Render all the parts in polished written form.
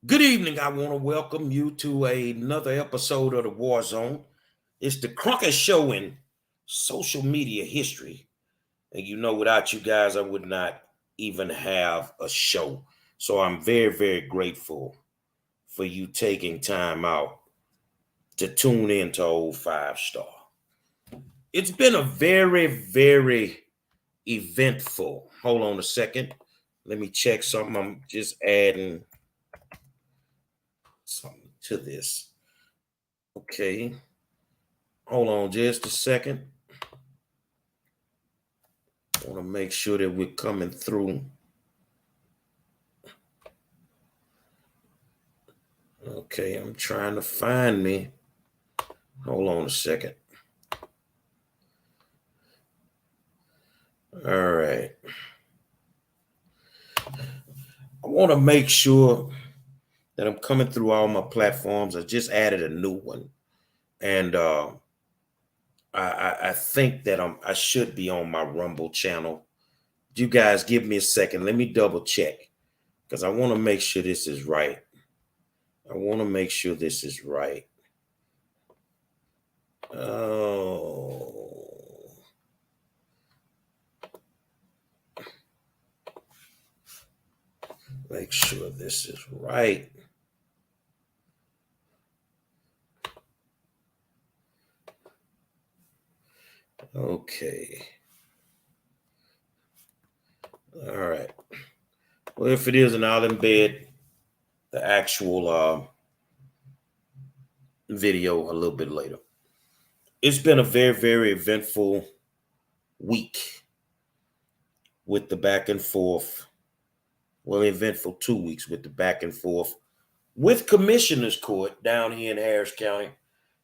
Good evening. I want to welcome you to another episode of the War Zone. It's the Cronkite Show in social media history. And without you guys, I would not even have a show. So I'm very, very grateful for you taking time out to tune in to Old Five Star. It's been a very, very eventful. Hold on a second. Let me check something. I'm just adding something to this. Okay. Hold on just a second. I want to make sure that we're coming through. Okay, I'm trying to find me. Hold on a second. All right. I want to make sure that I'm coming through all my platforms. I just added a new one. And I think that I should be on my Rumble channel. You guys give me a second. Let me double check because I want to make sure this is right. I want to make sure this is right. Oh. Make sure this is right. Okay. All right. Well, if it isn't, I'll embed the actual video a little bit later. It's been a very, very eventful week with the back and forth. Well, eventful 2 weeks with the back and forth with Commissioner's Court down here in Harris County,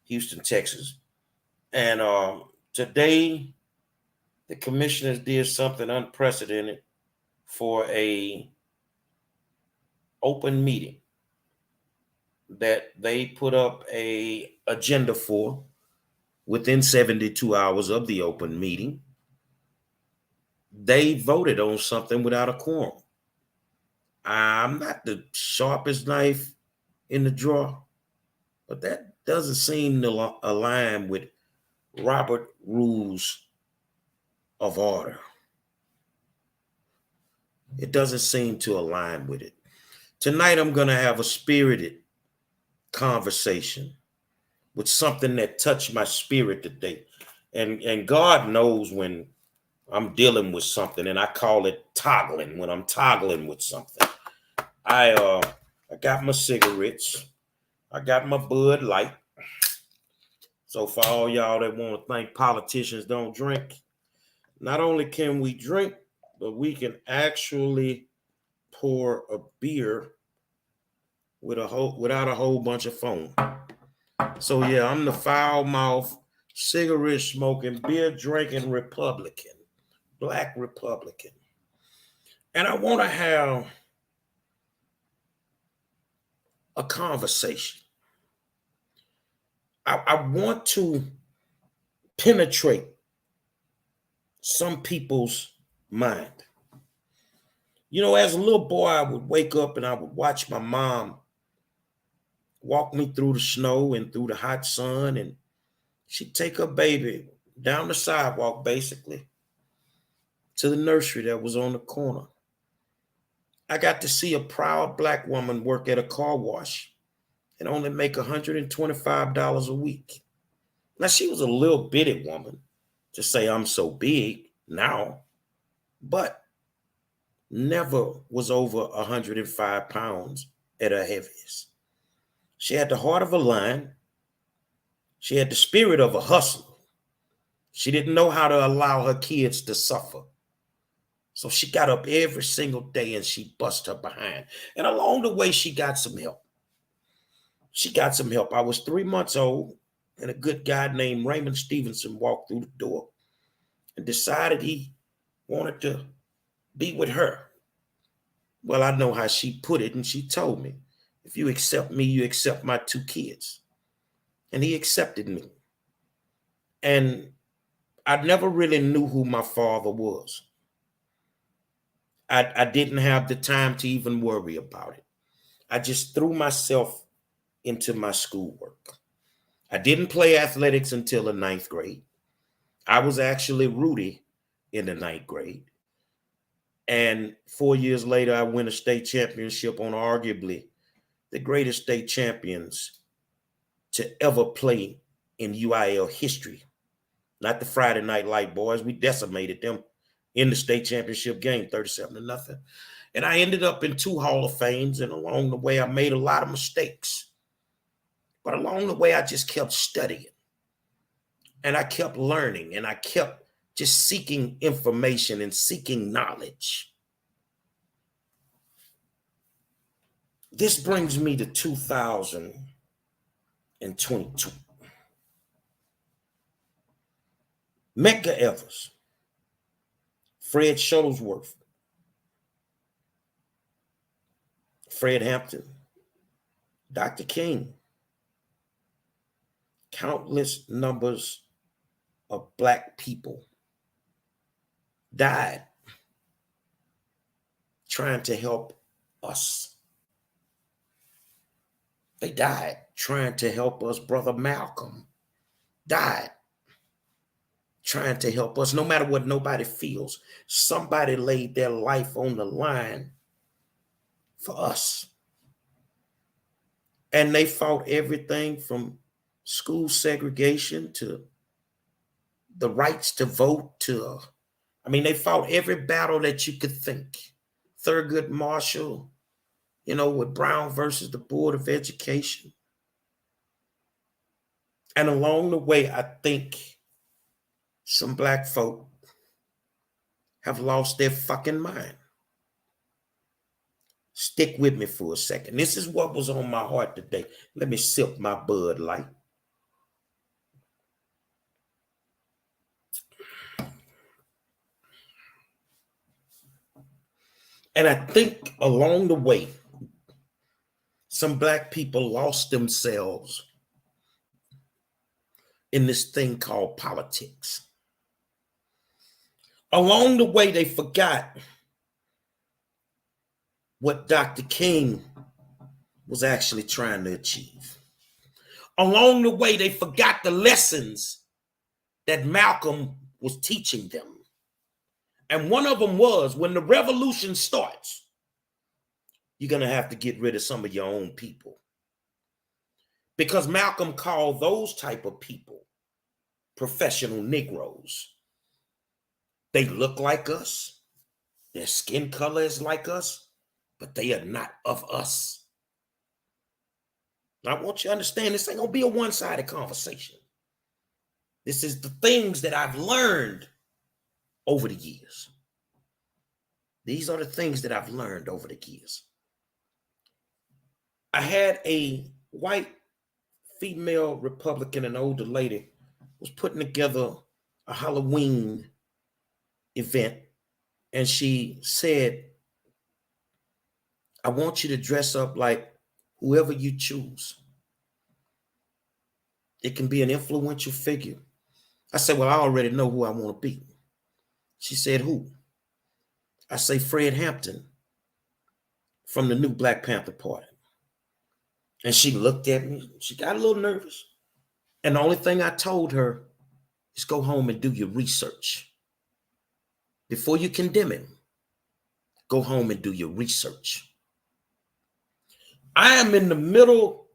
Houston, Texas. And today, the commissioners did something unprecedented for a open meeting that they put up a agenda for within 72 hours of the open meeting. They voted on something without a quorum. I'm not the sharpest knife in the drawer, but that doesn't seem to align with Robert rules of order. It doesn't seem to align with it. Tonight, I'm going to have a spirited conversation with something that touched my spirit today. And God knows when I'm dealing with something, and I call it toggling. When I'm toggling with something, I got my cigarettes, I got my Bud Light. So for all y'all that want to think politicians don't drink, not only can we drink, but we can actually pour a beer without a whole bunch of foam. So yeah, I'm the foul mouth, cigarette smoking, beer drinking Republican, Black Republican. And I want to have a conversation. I want to penetrate some people's mind. As a little boy, I would wake up and I would watch my mom walk me through the snow and through the hot sun, and she'd take her baby down the sidewalk, basically, to the nursery that was on the corner. I got to see a proud Black woman work at a car wash and only make $125 a week. Now, she was a little bitty woman to say I'm so big now, but never was over 105 pounds at her heaviest. She had the heart of a lion. She had the spirit of a hustler. She didn't know how to allow her kids to suffer. So she got up every single day and she bust her behind. And along the way, she got some help. I was 3 months old, and a good guy named Raymond Stevenson walked through the door and decided he wanted to be with her. Well, I know how she put it, and she told me, if you accept me, you accept my 2 kids. And he accepted me. And I never really knew who my father was. I didn't have the time to even worry about it. I just threw myself into my schoolwork. I didn't play athletics until the ninth grade. I was actually Rudy in the ninth grade. And 4 years later, I win a state championship on arguably the greatest state champions to ever play in UIL history. Not the Friday Night Light Boys. We decimated them in the state championship game, 37-0. And I ended up in 2 Hall of Fames. And along the way, I made a lot of mistakes. But along the way, I just kept studying. And I kept learning. And I kept just seeking information and seeking knowledge. This brings me to 2022. Medgar Evers, Fred Shuttlesworth, Fred Hampton, Dr. King, countless numbers of Black people died trying to help us. They died trying to help us. Brother Malcolm died trying to help us. No matter what nobody feels, somebody laid their life on the line for us. And they fought everything from school segregation to the rights to vote to, they fought every battle that you could think. Thurgood Marshall, with Brown versus the Board of Education. And along the way, I think some Black folk have lost their fucking mind. Stick with me for a second. This is what was on my heart today. Let me sip my Bud Light. And I think along the way, some Black people lost themselves in this thing called politics. Along the way, they forgot what Dr. King was actually trying to achieve. Along the way, they forgot the lessons that Malcolm was teaching them. And one of them was, when the revolution starts, you're going to have to get rid of some of your own people. Because Malcolm called those type of people professional Negroes. They look like us. Their skin color is like us, but they are not of us. Now, I want you to understand, this ain't going to be a one-sided conversation. This is the things that I've learned over the years. These are the things that I've learned over the years. I had a white female Republican, an older lady, was putting together a Halloween event, and she said, I want you to dress up like whoever you choose. It can be an influential figure. I said, well, I already know who I want to be. She said, who? I say, Fred Hampton from the new Black Panther Party. And she looked at me. She got a little nervous. And the only thing I told her is go home and do your research. Before you condemn him, go home and do your research. I am in the middle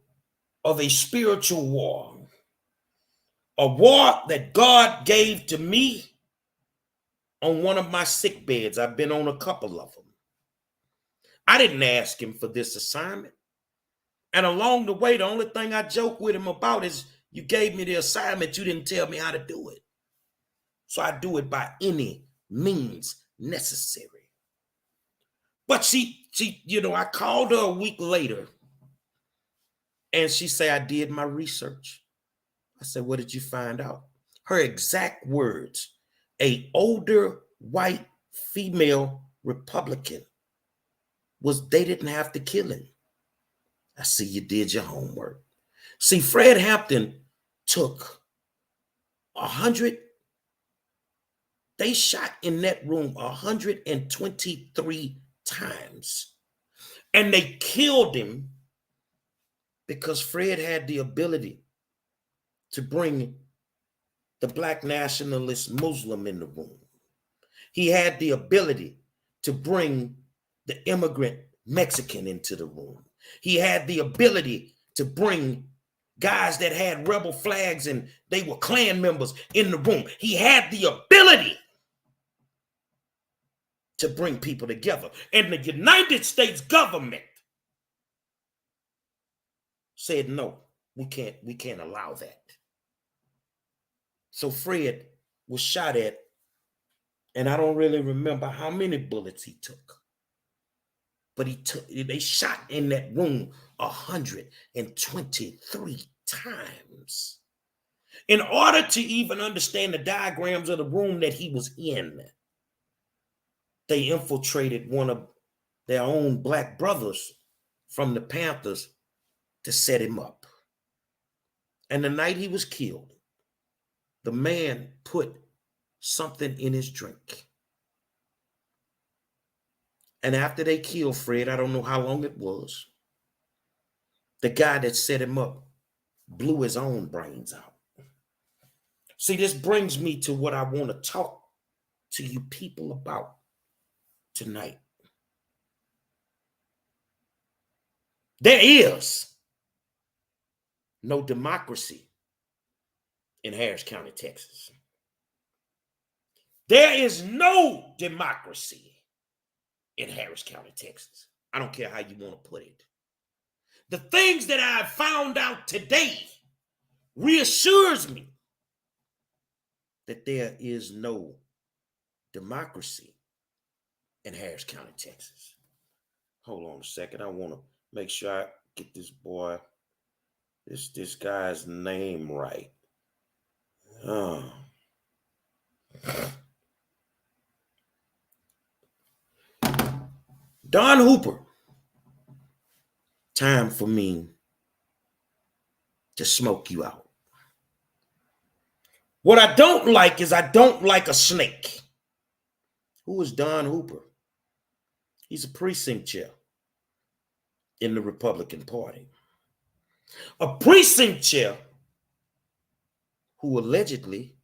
of a spiritual war, a war that God gave to me on one of my sick beds. I've been on a couple of them. I didn't ask him for this assignment. And along the way, the only thing I joke with him about is, you gave me the assignment, you didn't tell me how to do it. So I do it by any means necessary. But she, I called her a week later, and she said, I did my research. I said, what did you find out? Her exact words, a older white female Republican, was they didn't have to kill him. I see you did your homework. See, Fred Hampton took 100. They shot in that room 123 times. And they killed him because Fred had the ability to bring the black nationalist Muslim in the room. He had the ability to bring the immigrant Mexican into the room. He had the ability to bring guys that had rebel flags and they were Klan members in the room. He had the ability to bring people together. And the United States government said, no, we can't allow that. So Fred was shot at, and I don't really remember how many bullets he took. But they shot in that room 123 times. In order to even understand the diagrams of the room that he was in, they infiltrated one of their own black brothers from the Panthers to set him up. And the night he was killed, the man put something in his drink. And after they killed Fred, I don't know how long it was, the guy that set him up blew his own brains out. See, this brings me to what I want to talk to you people about tonight. There is no democracy in Harris County, Texas. There is no democracy in Harris County, Texas. I don't care how you want to put it. The things that I found out today reassures me that there is no democracy in Harris County, Texas. Hold on a second. I want to make sure I get this boy, this guy's name right. Don Hooper. Time for me to smoke you out. What I don't like is I don't like a snake. Who is Don Hooper? He's a precinct chair in the Republican Party. A precinct chair who allegedly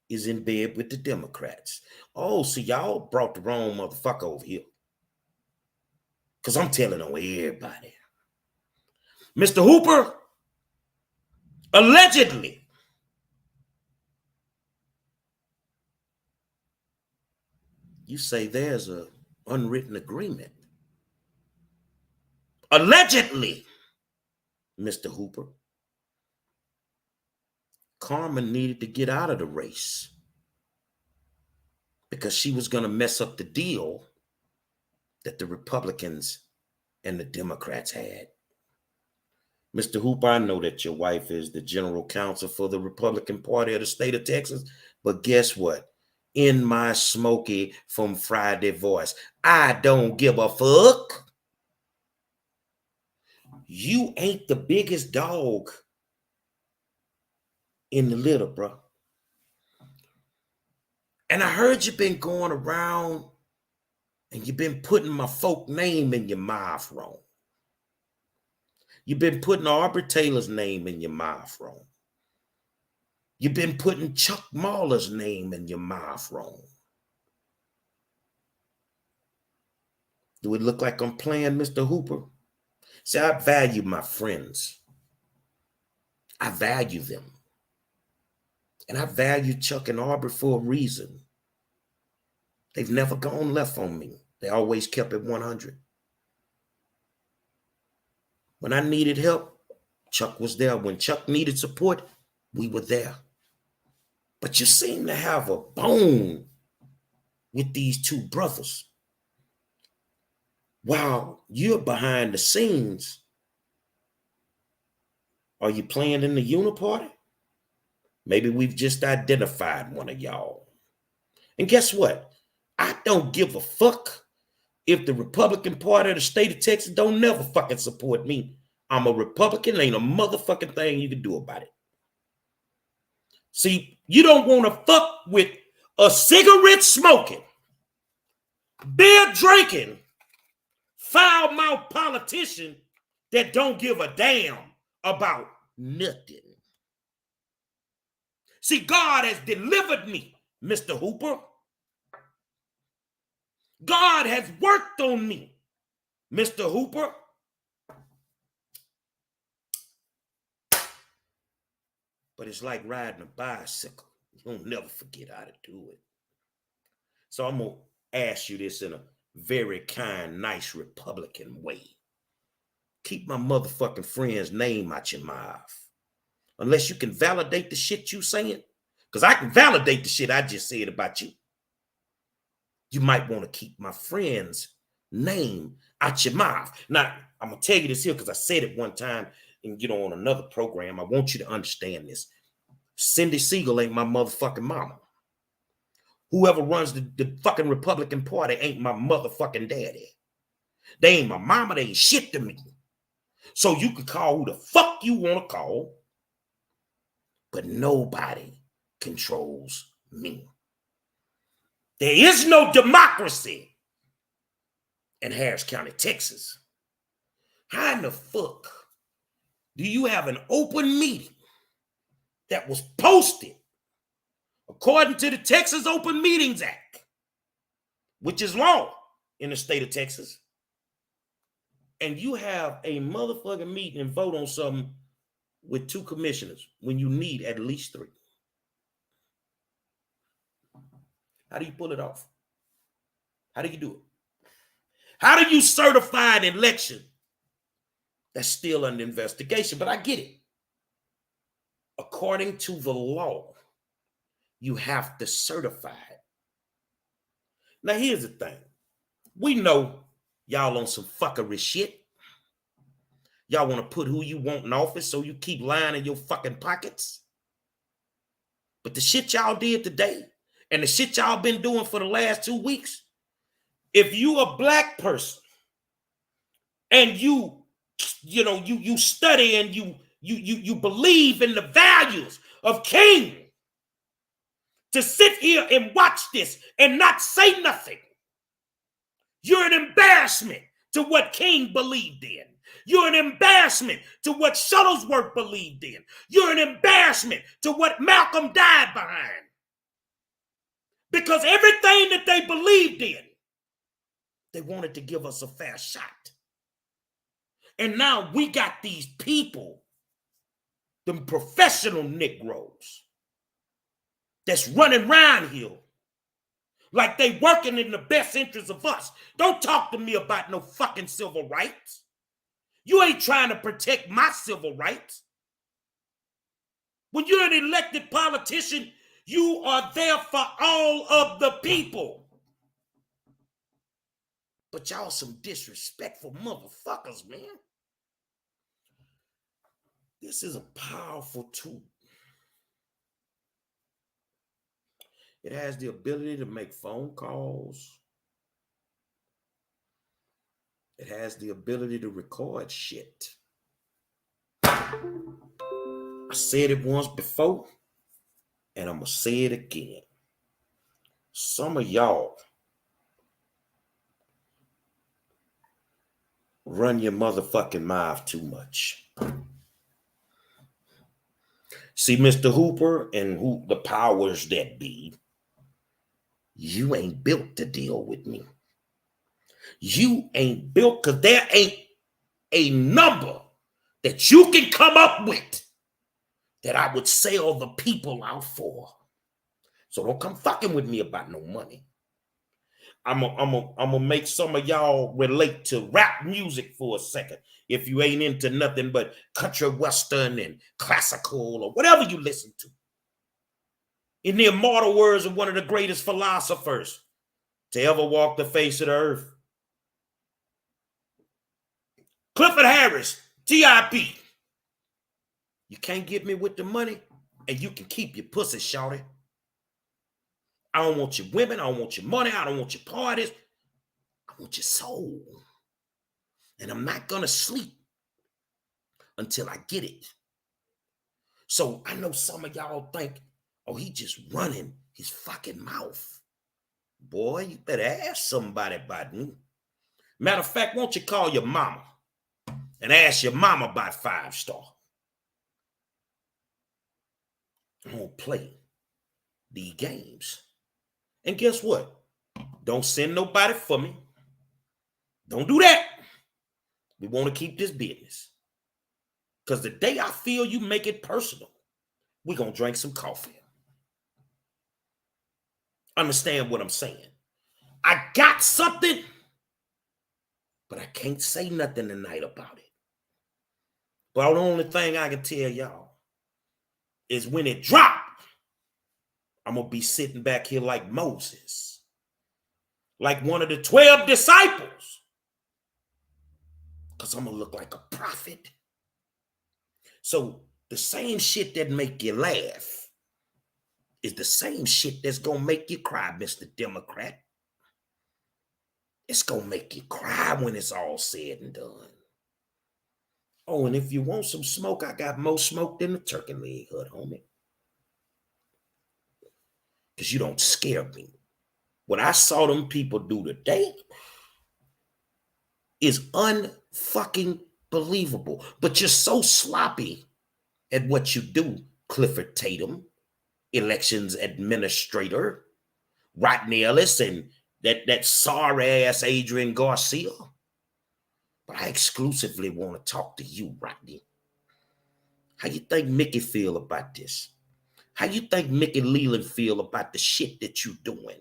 is in bed with the Democrats. Oh, so y'all brought the wrong motherfucker over here. Because I'm telling on everybody. Mr. Hooper, allegedly, you say there's an unwritten agreement. Allegedly, Mr. Hooper, Carmen needed to get out of the race because she was going to mess up the deal that the Republicans and the Democrats had. Mr. Hooper, I know that your wife is the general counsel for the Republican Party of the state of Texas, but guess what? In my Smokey from Friday voice, I don't give a fuck. You ain't the biggest dog in the litter, bro. And I heard you've been going around and you've been putting my folk name in your mouth wrong. You've been putting Aubrey Taylor's name in your mouth wrong. You've been putting Chuck Mahler's name in your mouth wrong. Do it look like I'm playing, Mr. Hooper? See, I value my friends. I value them. And I value Chuck and Aubrey for a reason. They've never gone left on me. They always kept it 100. When I needed help, Chuck was there. When Chuck needed support, we were there. But you seem to have a bone with these two brothers. While you're behind the scenes, are you playing in the uniparty? Maybe we've just identified one of y'all. And guess what? I don't give a fuck if the Republican Party of the state of Texas don't never fucking support me. I'm a Republican. Ain't a motherfucking thing you can do about it. See, you don't want to fuck with a cigarette smoking, beer drinking, foul loudmouth politician that don't give a damn about nothing. See, God has delivered me, Mr. Hooper. God has worked on me, Mr. Hooper. But it's like riding a bicycle. You'll never forget how to do it. So I'm going to ask you this in a very kind, nice Republican way. Keep my motherfucking friend's name out your mouth. Unless you can validate the shit you saying. Because I can validate the shit I just said about you. You might want to keep my friend's name out your mouth. Now, I'm going to tell you this here because I said it one time and on another program. I want you to understand this. Cindy Siegel ain't my motherfucking mama. Whoever runs the fucking Republican Party ain't my motherfucking daddy. They ain't my mama. They ain't shit to me. So you can call who the fuck you want to call, but nobody controls me. There is no democracy in Harris County, Texas. How in the fuck do you have an open meeting that was posted according to the Texas Open Meetings Act, which is law in the state of Texas, and you have a motherfucking meeting and vote on something with 2 commissioners when you need at least 3? How do you pull it off? How do you do it? How do you certify an election that's still under investigation? But I get it. According to the law, you have to certify it. Now, here's the thing. We know y'all on some fuckery shit. Y'all want to put who you want in office so you keep lying in your fucking pockets. But the shit y'all did today and the shit y'all been doing for the last 2 weeks, if you a black person and you study and you believe in the values of King, to sit here and watch this and not say nothing, you're an embarrassment to what King believed in. You're an embarrassment to what Shuttlesworth believed in. You're an embarrassment to what Malcolm died behind. Because everything that they believed in, they wanted to give us a fair shot. And now we got these people, them professional Negroes, that's running around here like they working in the best interest of us. Don't talk to me about no fucking civil rights. You ain't trying to protect my civil rights. When you're an elected politician, you are there for all of the people. But y'all some disrespectful motherfuckers, man. This is a powerful tool. It has the ability to make phone calls. It has the ability to record shit. I said it once before, and I'm going to say it again. Some of y'all run your motherfucking mouth too much. See, Mr. Hooper and who the powers that be, you ain't built to deal with me. You ain't built, because there ain't a number that you can come up with that I would sell the people out for. So don't come fucking with me about no money. I'm gonna make some of y'all relate to rap music for a second. If you ain't into nothing but country western and classical or whatever you listen to. In the immortal words of one of the greatest philosophers to ever walk the face of the earth, Clifford Harris, T.I.P. You can't get me with the money, and you can keep your pussy, shawty. I don't want your women. I don't want your money. I don't want your parties. I want your soul. And I'm not going to sleep until I get it. So I know some of y'all think, oh, he just running his fucking mouth. Boy, you better ask somebody about me. Matter of fact, won't you call your mama and ask your mama about 5-star? I don't play these games. And guess what? Don't send nobody for me. Don't do that. We want to keep this business. Because the day I feel you make it personal, we're going to drink some coffee. Understand what I'm saying? I got something, but I can't say nothing tonight about it. But the only thing I can tell y'all is when it drops, I'm going to be sitting back here like Moses, like one of the 12 disciples, because I'm going to look like a prophet. So the same shit that make you laugh is the same shit that's going to make you cry, Mr. Democrat. It's going to make you cry when it's all said and done. Oh, and if you want some smoke, I got more smoke than the turkey leg hood, homie. Because you don't scare me. What I saw them people do today is unfucking believable. But you're so sloppy at what you do, Clifford Tatum, elections administrator, Rodney Ellis, and that sorry ass Adrian Garcia. But I exclusively want to talk to you, Rodney. How you think Mickey feel about this? How you think Mickey Leland feel about the shit that you doing?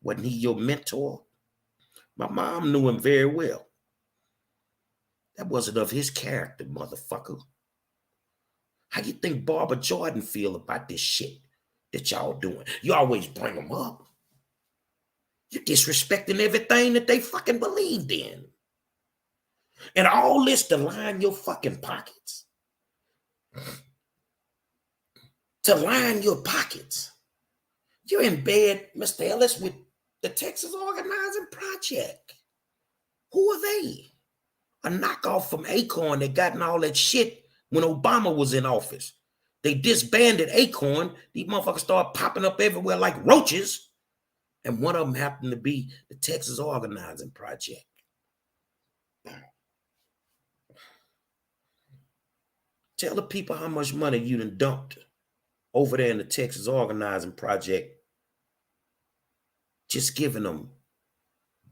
Wasn't he your mentor? My mom knew him very well. That wasn't of his character, motherfucker. How you think Barbara Jordan feel about this shit that y'all doing? You always bring them up. You're disrespecting everything that they fucking believed in. And all this to line your fucking pockets. To line your pockets. You're in bed, Mr. Ellis, with the Texas Organizing Project. Who are they? A knockoff from Acorn that got in all that shit when Obama was in office. They disbanded Acorn. These motherfuckers started popping up everywhere like roaches. And one of them happened to be the Texas Organizing Project. Tell the people how much money you done dumped over there in the Texas Organizing Project. Just giving them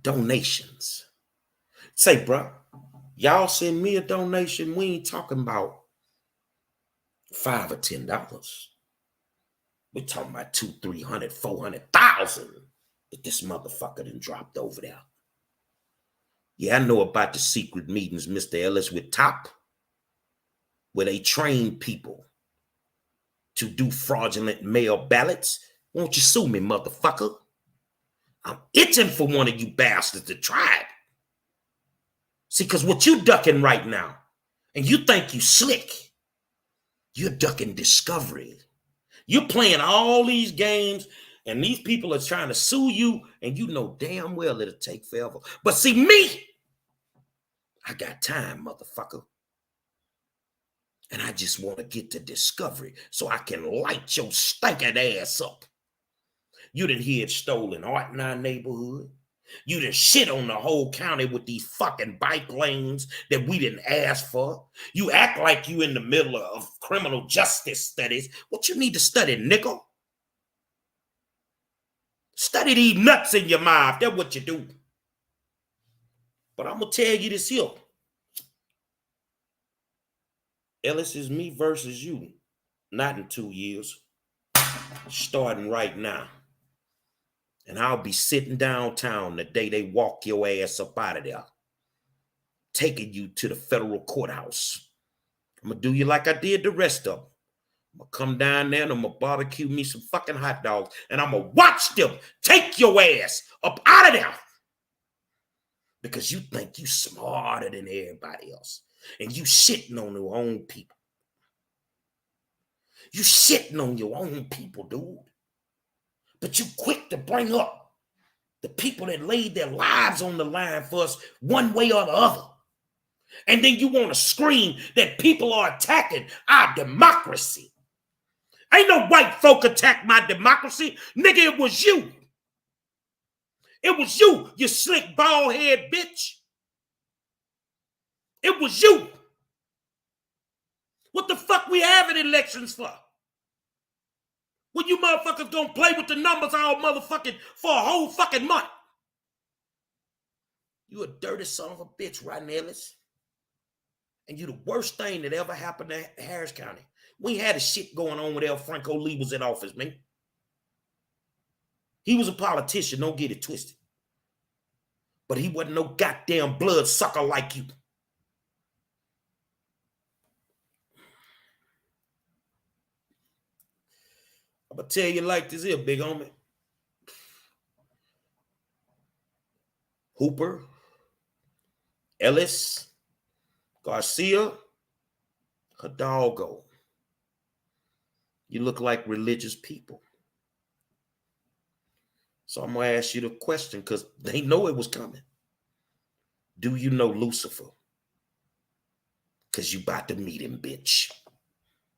donations. Say, bro, y'all send me a donation. We ain't talking about $5 or $10. We're talking about 200, 300, 400,000 that this motherfucker done dropped over there. Yeah, I know about the secret meetings, Mr. Ellis, with Top, where they train people to do fraudulent mail ballots. Won't you sue me, motherfucker? I'm itching for one of you bastards to try it. See, because what you ducking right now, and you think you slick, you're ducking discovery. You're playing all these games, and these people are trying to sue you, and you know damn well it'll take forever. But see, me, I got time, motherfucker. And I just want to get to discovery so I can light your stinking ass up. You done hear stolen art in our neighborhood. You done shit on the whole county with these fucking bike lanes that we didn't ask for. You act like you in the middle of criminal justice studies. What you need to study, nickel? Study these nuts in your mouth. That's what you do. But I'm going to tell you this here. Ellis is me versus you. Not in 2 years. Starting right now. And I'll be sitting downtown the day they walk your ass up out of there. Taking you to the federal courthouse. I'm going to do you like I did the rest of them. I'm going to come down there and I'm going to barbecue me some fucking hot dogs. And I'm going to watch them take your ass up out of there. Because you think you smarter than everybody else. And you shitting on your own people. You shitting on your own people, dude. But you quick to bring up the people that laid their lives on the line for us one way or the other. And then you want to scream that people are attacking our democracy. Ain't no white folk attack my democracy. Nigga, it was you. It was you, you slick bald head bitch. It was you. What the fuck we having elections for? When you motherfuckers gonna play with the numbers all motherfucking for a whole fucking month? You a dirty son of a bitch, Rodney Ellis. And you the worst thing that ever happened to Harris County. We had a shit going on with El Franco Lee was in office, man. He was a politician, don't get it twisted. But he wasn't no goddamn blood sucker like you. I'm gonna tell you like this here, big homie. Hooper, Ellis, Garcia, Hidalgo. You look like religious people. So I'm going to ask you the question because they know it was coming. Do you know Lucifer? Because you about to meet him, bitch.